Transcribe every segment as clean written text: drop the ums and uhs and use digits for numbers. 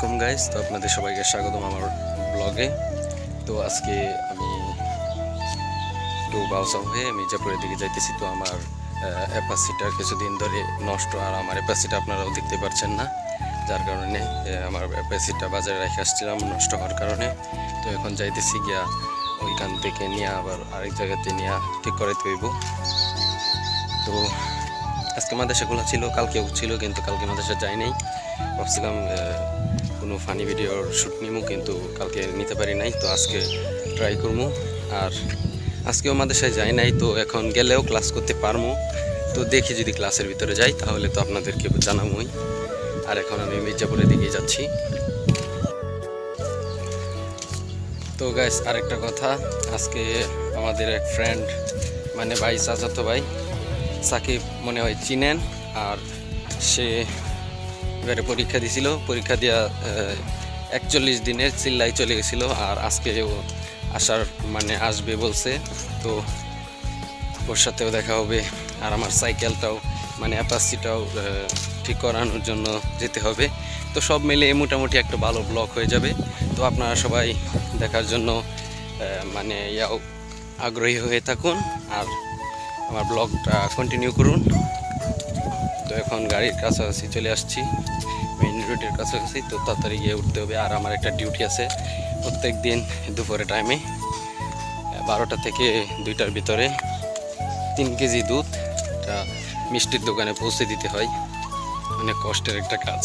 আলাইকুম গাইস, তো আপনাদের সবাইকে স্বাগতম আমার ব্লগে। তো আজকে আমি একটু বাউসা হয়ে মির্জাপুরের দিকে যাইতেছি। তো আমার অ্যাপাসিটা কিছুদিন ধরে নষ্ট, আর আমার অ্যাপাসিটা আপনারাও দেখতে পাচ্ছেন না, যার কারণে আমার অ্যাপাসিটা বাজারে রেখে আসছিলাম নষ্ট হওয়ার কারণে। তো এখন যাইতেছি গিয়া ওইখান থেকে নিয়ে আবার আরেক জায়গাতে নিয়ে ঠিক করাইতে হইব। তো আজকে মাদ্রাসা খোলা ছিল, কালকেও ছিল, কিন্তু কালকে মাদ্রাসা যাই নাই। ভাবছিলাম কোনো ফানি ভিডিওর শ্যুট নিবো, কিন্তু কালকে নিতে পারি নাই। তো আজকে ট্রাই করবো। আর আজকেও মাদ্রাসায় যাই নাই, তো এখন গেলেও ক্লাস করতে পারবো। তো দেখি যদি ক্লাসের ভিতরে যাই তাহলে তো আপনাদেরকে জানাবোই। আর এখন আমি মির্জাপুরের দিকে যাচ্ছি। তো গাইস, আরেকটা কথা, আজকে আমাদের এক ফ্রেন্ড, মানে ভাই, চাচাতো ভাই সাকিব মনে হয় চিনেন, আর সে এবারে পরীক্ষা দিছিল। পরীক্ষা দেওয়া 41 দিনের চিল্লাই চলে গেছিলো, আর আজকে আসার মানে আসবে বলছে। তো ওর সাথেও দেখা হবে। আর আমার সাইকেলটাও মানে অ্যাপাসিটাও ঠিক করানোর জন্য যেতে হবে। তো সব মিলে মোটামুটি একটা ভালো ব্লগ হয়ে যাবে। তো আপনারা সবাই দেখার জন্য মানে আগ্রহী হয়ে থাকুন, আর আমার ব্লগটা কন্টিনিউ করুন। তো এখন গাড়ির কাছাকাছি চলে আসছি, মেইন রোডের কাছাকাছি। তো তাড়াতাড়ি গিয়ে উঠতে হবে। আর আমার একটা ডিউটি আছে প্রত্যেক দিন দুপুরে টাইমে 12টা থেকে 2টার ভিতরে 3 কেজি দুধ মিষ্টির দোকানে পৌঁছে দিতে হয়। অনেক কষ্টের একটা কাজ।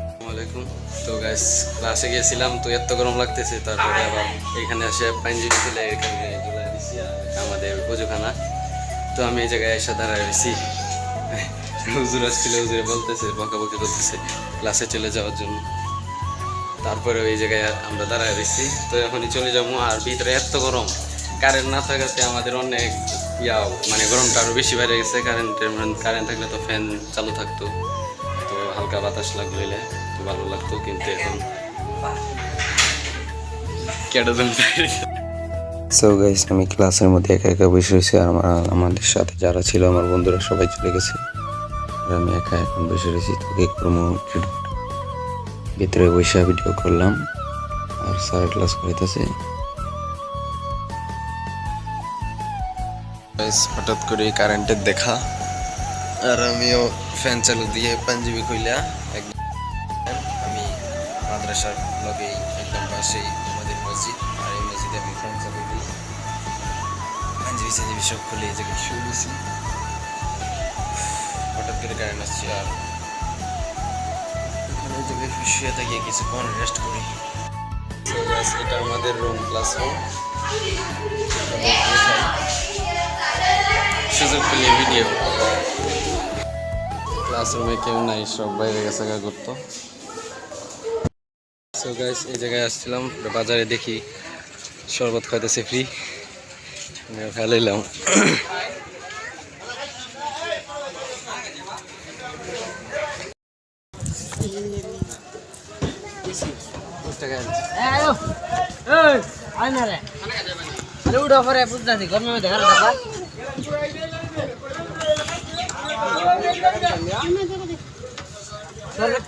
আসসালামু আলাইকুম। তো গাইস, ক্লাসে গিয়েছিলাম, তো এত গরম লাগতেছে। তারপরে আবার এখানে এসে পাঞ্জাবি ছিল, এখানে ঝুলাই দিচ্ছি। আর আমাদের পুজোখানা। তো আমি এই জায়গায় এসে দাঁড়ায় রয়েছি। হুজুর আসছিল, হুজুরে বলতেছে, বকাবকি করতেছে ক্লাসে চলে যাওয়ার জন্য। তারপরে এই জায়গায় আমরা দাঁড়ায় রয়েছি। তো এখনই চলে যাবো। আর ভিতরে এত গরম, কারেন্ট না থাকাতে আমাদের অনেক মানে গরমটা আরও বেশি বেড়ে গেছে। কারেন্ট থাকলে তো ফ্যান চালু থাকতো, তো হালকা বাতাস লাগলো এলে তো ভালো লাগতো। কিন্তু এখন সো গাইস, আমি ক্লাসের মধ্যে একা একা বসে রয়েছি। আর আমাদের সাথে যারা ছিল আমার বন্ধুরা সবাই চলে গেছে, আর আমি একা এখন বসে রয়েছি। তো কি করবো, ভিতরে বসে ভিডিও করলাম। আর স্যার ক্লাস করিতেছে। হঠাৎ করে কারেন্টের দেখা, আর আমিও ফ্যান চালু দিয়ে পাঞ্জাবি খুইলা একদম। আমি মাদ্রাসার লগেই একদম পাশেই আমাদের মসজিদ, আর এই মসজিদে আমি ফ্যান চালু দিই, পাঞ্জাবি সাঞ্জাবি সব খুলে এই জায়গায় শুয়ে দিয়েছি। হঠাৎ করে কারেন্ট আসছে, আর ওই জায়গায় শুয়ে থাকিয়ে কিছুক্ষণ রেস্ট করি। এটা আমাদের রুম, ক্লাসরুম। সুযোগ পেলে ভিডিও। ক্লাসরুমে কেউ নাই, সব বাইরে গেছে করতো। সো গাইস, এই জায়গায় আসছিলাম বাজারে, দেখি শরবত খাইতেছে ফ্রি, ফেলাইলাম।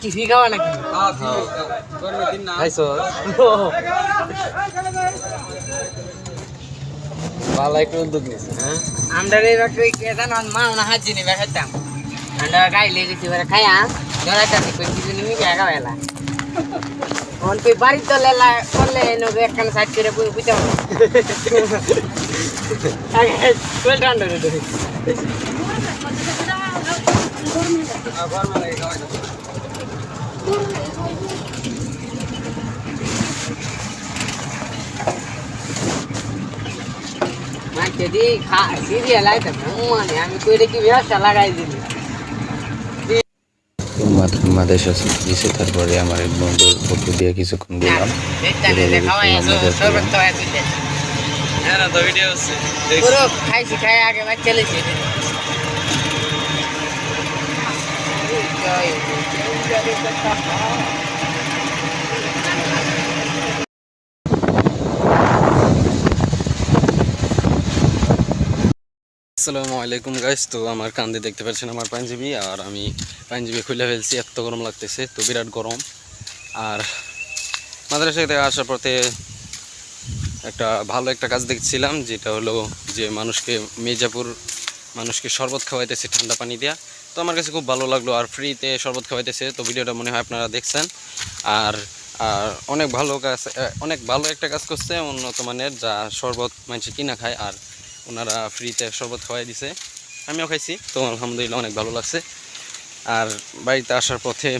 টিফি খাওয়া নাকি? ভালো একটা উদ্যোগ নিয়েছে। হ্যাঁ, আমরা মা না হাত জিনি বেড়াইতাম, আমরা গাই লেগেছি খাইয়া জড়াইতাম কিছু নিবি জায়গা বেলা তুই বাড়ি তো লেলা করলে নবে একখানে সাইড করে বুঝতাম যদি সিরিয়াল আইতাম মানে আমি কইরে কি ব্যবসা লাগাই দিলি। মাদ্রাসা ছুটি দিয়েছে, তারপরে আমার এক বন্ধুর ফটো দিয়ে কিছুক্ষণ দিলাম। খাইছি খাই আগে বাদ চলেছি। আসসালামু আলাইকুম গাইস। তো আমার কান্দে দেখতে পাচ্ছেন আমার পাঞ্জাবি, আর আমি পাঞ্জাবি খুলে ফেলছি, এত গরম লাগতেছে। তো বিরাট গরম, আর মাদ্রাসা থেকে আসার পথে ভালো একটা কাজ দেখছিলাম, যেটা হলো যে মির্জাপুর মানুষকে শরবত খাওয়াইতেছে ঠান্ডা পানি দেওয়া। তো আমার কাছে খুব ভালো লাগলো, আর ফ্রিতে শরবত খাওয়াইতেছে। তো ভিডিওটা মনে হয় আপনারা দেখছেন। আর অনেক ভালো একটা কাজ করছে, উন্নত মানের, যা শরবত মানুষ কিনা খায় আর ওনারা ফ্রিতে শরবত খাওয়াই দিছে। আমিও খাইছি, তো আলহামদুলিল্লাহ অনেক ভালো লাগছে। আর বাড়িতে আসার পথে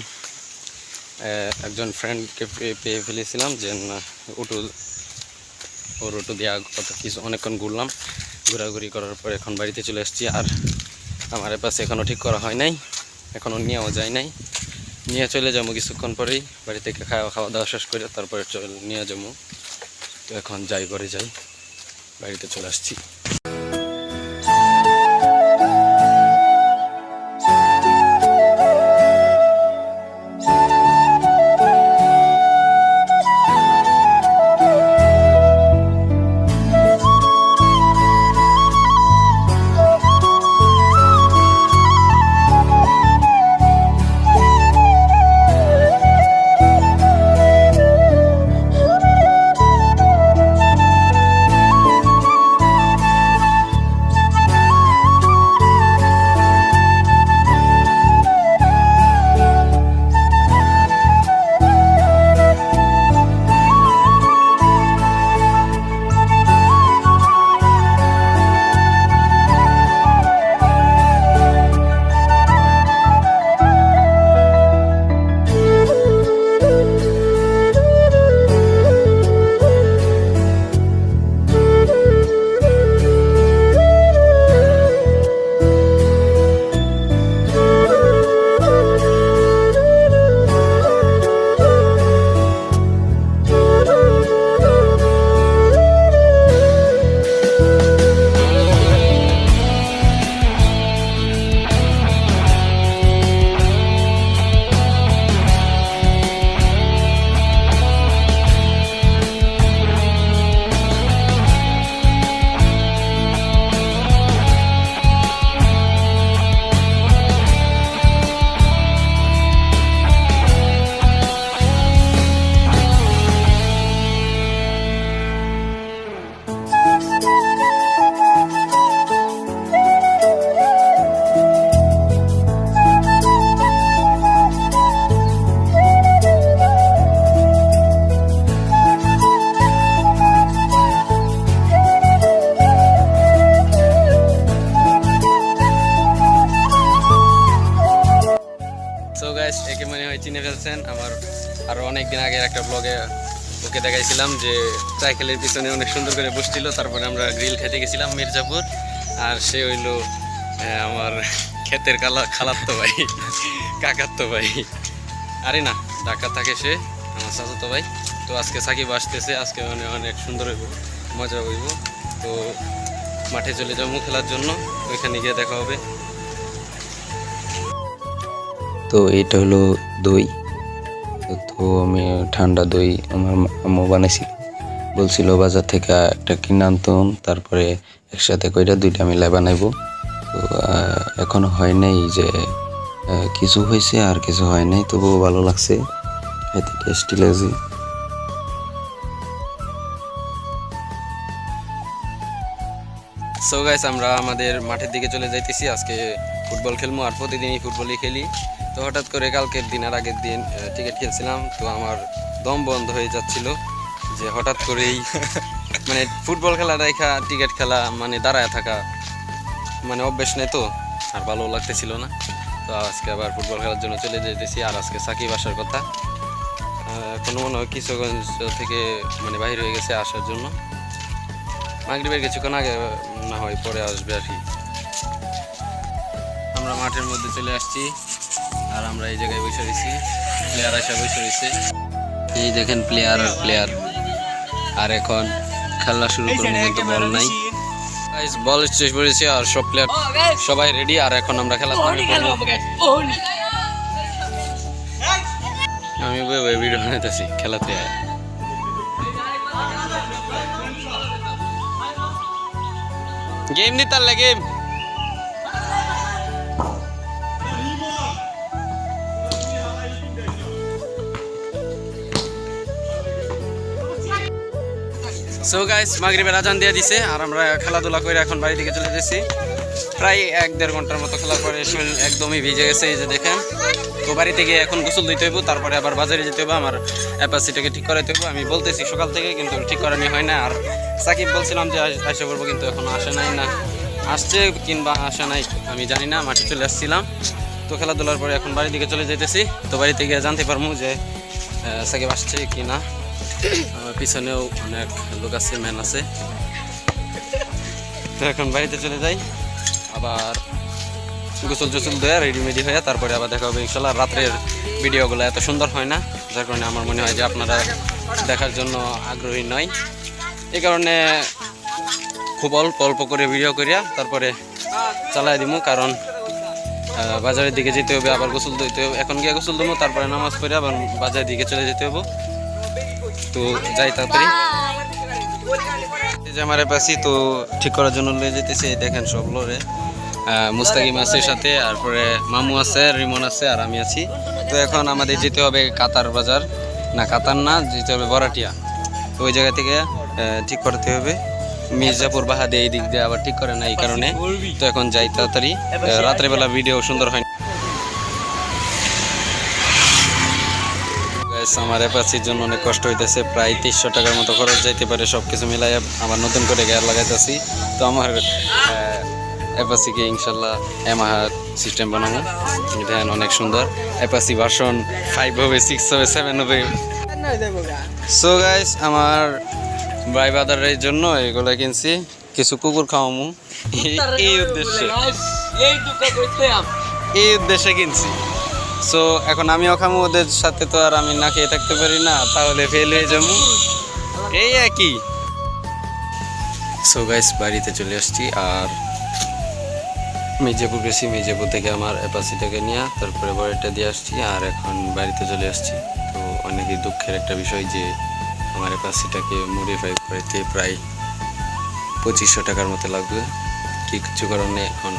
একজন ফ্রেন্ডকে পেয়ে ফেলেছিলাম, যে ওর অটো দেওয়া অনেকক্ষণ ঘোরাঘুরি করার পর এখন বাড়িতে চলে এসেছি। আর আমার পাশে এখনও ঠিক করা হয় নাই, এখনও নিয়েও যায় নাই। নিয়ে চলে যাবো কিছুক্ষণ পরেই, বাড়ি থেকে খাওয়া দাওয়া শেষ করে তারপরে নিয়ে যাবো। তো এখন যাই বাড়িতে চলে আসছি। একে মনে হয় চিনে ফেলছেন। আমার আরও অনেকদিন আগের একটা ব্লগে ওকে দেখাইছিলাম যে সাইকেলের পিছনে অনেক সুন্দর করে বসছিল। তারপরে আমরা গ্রিল খেতে গেছিলাম মির্জাপুর, আর সে হইলো আমার ক্ষেতের খালাতো ভাই, কাকাতো ভাই। আরে না, ঢাকা থাকে সে, আমার চাচাতো ভাই। তো আজকে সাকিব আসতেছে, আজকে মানে অনেক সুন্দর হইব, মজা হইব। তো মাঠে চলে যাবো খেলার জন্য, ওইখানে গিয়ে দেখা হবে। তো এটা হলো দই। তো আমি ঠান্ডা দই আমার আম্মু বানাইছিল, বলছিল বাজার থেকে একটা কিনে আনতাম, তারপরে একসাথে কইটা দুইটা মিলাই বানাইবো। তো এখনো হয় নাই, যে কিছু হয়েছে আর কিছু হয় নাই, তবুও ভালো লাগছে, খেতে টেস্টি লাগছে। সো গাইস, আমরা আমাদের মাঠের দিকে চলে যাইতেছি। আজকে ফুটবল খেলবো, আর প্রতিদিনই ফুটবলই খেলি। তো হঠাৎ করে কালকের দিন আর আগের দিন টিকিট খেলছিলাম, তো আমার দম বন্ধ হয়ে যাচ্ছিল, যে হঠাৎ করেই মানে ফুটবল খেলা দেখা টিকিট খেলা মানে দাঁড়ায় থাকা মানে অভ্যেস নেই, তো আর ভালো লাগতেছিল না। তো আজকে আবার ফুটবল খেলার জন্য চলে যেতেছি। আর আজকে সাকিব আসার কথা, কোনো মনে হয় কিশোরগঞ্জ থেকে মানে বাহির হয়ে গেছে আসার জন্য। মাগরিবের কিছুক্ষণ আগে না হয় পরে আসবে আর কি। আমরা মাঠের মধ্যে চলে আসছি, আর আমরা এই জায়গায় বসে রয়েছি, প্লেয়ার এসে বসে রয়েছে। এই দেখেন প্লেয়ার আর প্লেয়ার। আর এখন খেলা শুরু করবো, কিন্তু বল নাই। বল শেষ করেছি, আর সব প্লেয়ার সবাই রেডি। আর এখন আমরা খেলা আমি ভিডিও বানাইতেছি খেলাতে। গেম নি তার লাগে সো গাইস মাগরিবের আজান দিয়ে দিছে আর আমরা খেলাধুলা করে এখন বাড়ি দিকে চলে যাচ্ছি। প্রায় 1-1.5 ঘন্টার মতো খেলার পরে শরীর একদমই ভিজে গেছে, এই যে দেখেন। তো বাড়িতে গিয়ে এখন গোসল দিতে হইব, তারপরে আবার বাজারে যেতে হবে, আমার অ্যাপাসিটাকে ঠিক করাতে হবে। আমি বলতেছি সকাল থেকে, কিন্তু ঠিক করানি হয় না। আর সাকিব বলছিলাম যে আসে করবো, কিন্তু এখনো আসে নাই, না আসছে কিংবা আসে নাই আমি জানি না। মাঠে চলে আসছিলাম, তো খেলাধুলার পরে এখন বাড়ির দিকে চলে যেতেছি। তো বাড়িতে গিয়ে জানতে পারবো যে সাকিব আসছে কি না। আমার পিছনেও অনেক লোক আছে, ম্যান আছে। তো এখন বাড়িতে চলে যাই, আবার গোসল টোসল দেয়া রেডিমেডি হয়ে তারপরে আবার দেখা হবে ইনশাল্লাহ। রাত্রের ভিডিওগুলো এত সুন্দর হয় না, যার কারণে আমার মনে হয় যে আপনারা দেখার জন্য আগ্রহী নয়। এই কারণে খুব অল্প অল্প করে ভিডিও করিয়া তারপরে চালাই দিব, কারণ বাজারের দিকে যেতে হবে, আবার গোসল দিতে হবে। এখন গিয়ে গোসল দেবো, তারপরে নামাজ পড়ে আবার বাজারের দিকে চলে যেতে হবে। তো যাই তাড়াতাড়ি। এই যে আমার পাশি তো ঠিক করার জন্য লয়ে যেতেছে, দেখেন সব লোরে মুস্তাকিম আছে সাথে, তারপরে মামু আছে, রিমন আছে, আর আমি আছি। তো এখন আমাদের যেতে হবে কাতার বাজার, না কাতার না, যেতে হবে বরাটিয়া। তো ওই জায়গা থেকে ঠিক করতে হবে। মির্জাপুর বাহাদে এই দিক দিয়ে আবার ঠিক করে না, এই কারণে। তো এখন যাই তাড়াতাড়ি, রাত্রেবেলা ভিডিও সুন্দর হয়। আমার অ্যাপাসির জন্য অনেক কষ্ট হইতেছে, প্রায় 300 টাকার মতো খরচ যাইতে পারে সব কিছু মিলাই। আবার নতুন করে গিয়ার লাগাইতেছি। তো আমার অ্যাপাসিকে ইনশাল্লাহ এমাহা সিস্টেম বানাবো, দেখেন অনেক সুন্দর। অ্যাপাসি ভার্সন 5 হবে, 6 হবে, 7 হবে। সো গাইস আমার ভাই বাদারের জন্য এগুলো কিনছি, কিছু কুকুর খাওয়ামু এই উদ্দেশ্যে কিনছি। সো এখন আমিও খামু, ওদের সাথে তো আর আমি না খেয়ে থাকতে পারি না, তাহলে ফেল হয়ে যাবো, এই একই। সো গাইস বাড়িতে চলে আসছি, আর মির্জাপুর গেছি, মির্জাপুর থেকে আমার অ্যাপাসিটাকে নিয়ে তারপরে বাড়িটা দিয়ে আসছি, আর এখন বাড়িতে চলে আসছি। তো অনেকই দুঃখের একটা বিষয় যে আমার অ্যাপাসিটাকে মডিফাই করতে প্রায় 2500 টাকার মতো লাগবে। কিছু কারণে এখন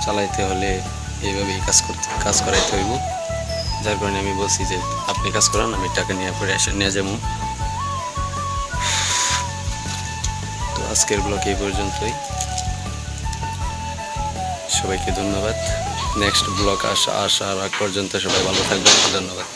চালাইতে হলে এইভাবেই কাজ করাইতে হইব, যার কারণে আমি বলছি যে আপনি কাজ করান, আমি টাকা নিয়ে পরে এসে নিয়ে যাবো। তো আজকের ব্লগ এই পর্যন্তই, সবাইকে ধন্যবাদ। নেক্সট ব্লগ আসার আগ পর্যন্ত সবাই ভালো থাকবেন, ধন্যবাদ।